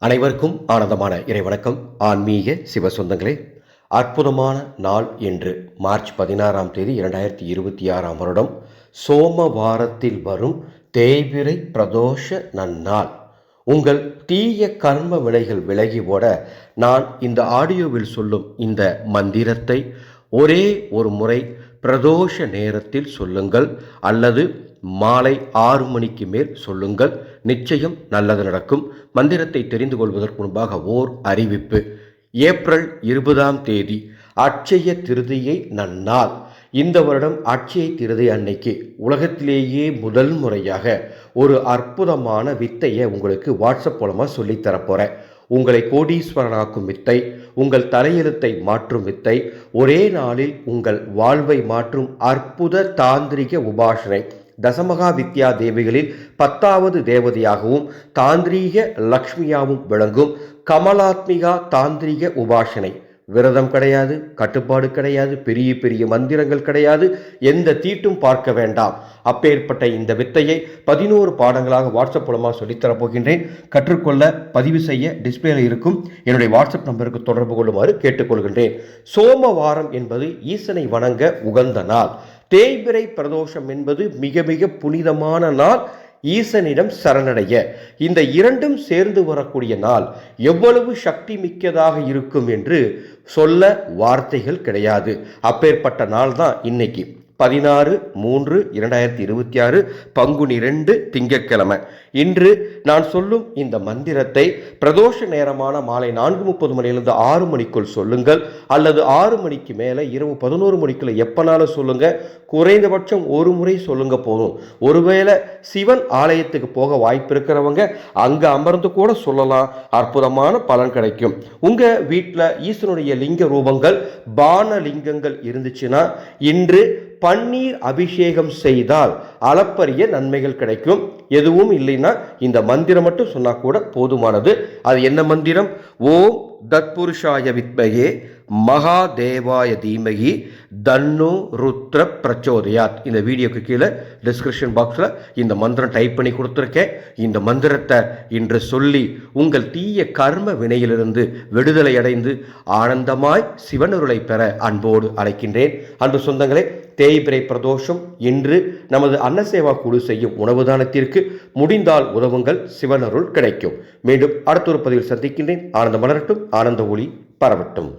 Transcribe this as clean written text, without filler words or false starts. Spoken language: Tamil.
அனைவருக்கும் ஆனந்தமான இறைவணக்கம். ஆன்மீக சிவ சொந்தங்களே, அற்புதமான நாள் என்று மார்ச் 16ஆம் தேதி 2026ஆம் வருடம் சோமவாரத்தில் வரும் தேய்பிறை பிரதோஷ நன்னாள். உங்கள் தீய கர்ம வினைகள் விலகி ஓட நான் இந்த ஆடியோவில் சொல்லும் இந்த மந்திரத்தை ஒரே ஒரு முறை பிரதோஷ நேரத்தில் சொல்லுங்கள், அல்லது மாலை 6 மணிக்கு மேல் சொல்லுங்கள். நிச்சயம் நல்லது நடக்கும். மந்திரத்தை தெரிந்து கொள்வதற்கு முன்பாக ஓர் அறிவிப்பு. ஏப்ரல் 20ஆம் தேதி அட்சய திருதியை நன்னாள். இந்த வருடம் அட்சய திருதி அன்னைக்கு உலகத்திலேயே முதல் முறையாக ஒரு அற்புதமான வித்தையை உங்களுக்கு வாட்ஸ்அப் மூலமாக சொல்லித்தரப்போகிறேன். உங்களை கோடீஸ்வரனாக்கும் வித்தை, உங்கள் தலையெழுத்தை மாற்றும் வித்தை, ஒரே நாளில் உங்கள் வாழ்வை மாற்றும் அற்புத தாந்திரிக உபாசனை. தசமகா வித்யா தேவிகளில் 10வது தேவதையாகவும் தாந்திரீக லக்ஷ்மியாகவும் விளங்கும் கமலாத்மிகா தாந்திரிக உபாசனை. விரதம் கிடையாது, கட்டுப்பாடு கிடையாது, பெரிய பெரிய மந்திரங்கள் கிடையாது, எந்த தீட்டும் பார்க்க வேண்டாம். அப்பேற்பட்ட இந்த வித்தையை 11 பாடங்களாக வாட்ஸ்அப் மூலமாக சொல்லித்தரப் போகின்றேன். கற்றுக்கொள்ள பதிவு செய்ய டிஸ்பிளேல இருக்கும் என்னுடைய வாட்ஸ்அப் நம்பருக்கு தொடர்பு கொள்ளுமாறு கேட்டுக்கொள்கின்றேன். சோமவாரம் என்பது ஈசனை வணங்க உகந்த நாள். தேய்பிறை பிரதோஷம் என்பது மிக மிக புனிதமான நாள். ஈசனிடம் சரணடைய இந்த இரண்டும் சேர்ந்து வரக்கூடிய நாள் எவ்வளவு சக்தி மிக்கதாக இருக்கும் என்று சொல்ல வார்த்தைகள் கிடையாது. அப்பேற்பட்ட நாள் தான் இன்னைக்கு 16/3/2026 பங்குனி 2 திங்கட்கிழமை. இன்று நான் சொல்லும் இந்த மந்திரத்தை பிரதோஷ நேரமான மாலை 4:30 மணியிலிருந்து 6 மணிக்குள் சொல்லுங்கள், அல்லது 6 மணிக்கு மேலே இரவு 11 மணிக்குள்ள எப்பனாலும் சொல்லுங்க. குறைந்தபட்சம் ஒரு முறை சொல்லுங்க போதும். ஒருவேளை சிவன் ஆலயத்துக்கு போக வாய்ப்பு இருக்கிறவங்க அங்க அமர்ந்து கூட சொல்லலாம். அற்புதமான பலன் கிடைக்கும். உங்க வீட்டில் ஈசனுடைய லிங்க ரூபங்கள் பான லிங்கங்கள் இருந்துச்சுன்னா இன்று பன்னீர் அபிஷேகம் செய்தால் அளப்பரிய நன்மைகள் கிடைக்கும். எதுவும் இல்லைன்னா இந்த மந்திரம் மட்டும் சொன்னா கூட போதுமானது. அது என்ன மந்திரம்? ஓம் தத்புருஷாய வித்மகே மகாதேவாய தீமகி தன்னோ ருத்ர பிரச்சோதயாத். இந்த வீடியோக்கு கீழே டிஸ்கிரிப்ஷன் பாக்ஸில் இந்த மந்திரம் டைப் பண்ணி கொடுத்துருக்கேன். இந்த மந்திரத்தை இன்று சொல்லி உங்கள் தீய கர்ம வினையிலிருந்து விடுதலை அடைந்து ஆனந்தமாய் சிவனருளை பெற அன்போடு அழைக்கின்றேன். அன்பு சொந்தங்களே, தேய்பிறை பிரதோஷம் இன்று நமது அன்னசேவா குழு செய்யும் உணவு தானத்திற்கு முடிந்தால் உதவுங்கள், சிவனருள் கிடைக்கும். மீண்டும் அடுத்த ஒரு பதிவில் சந்திக்கின்றேன். ஆனந்த மலரட்டும், ஆனந்த ஒளி பரவட்டும்.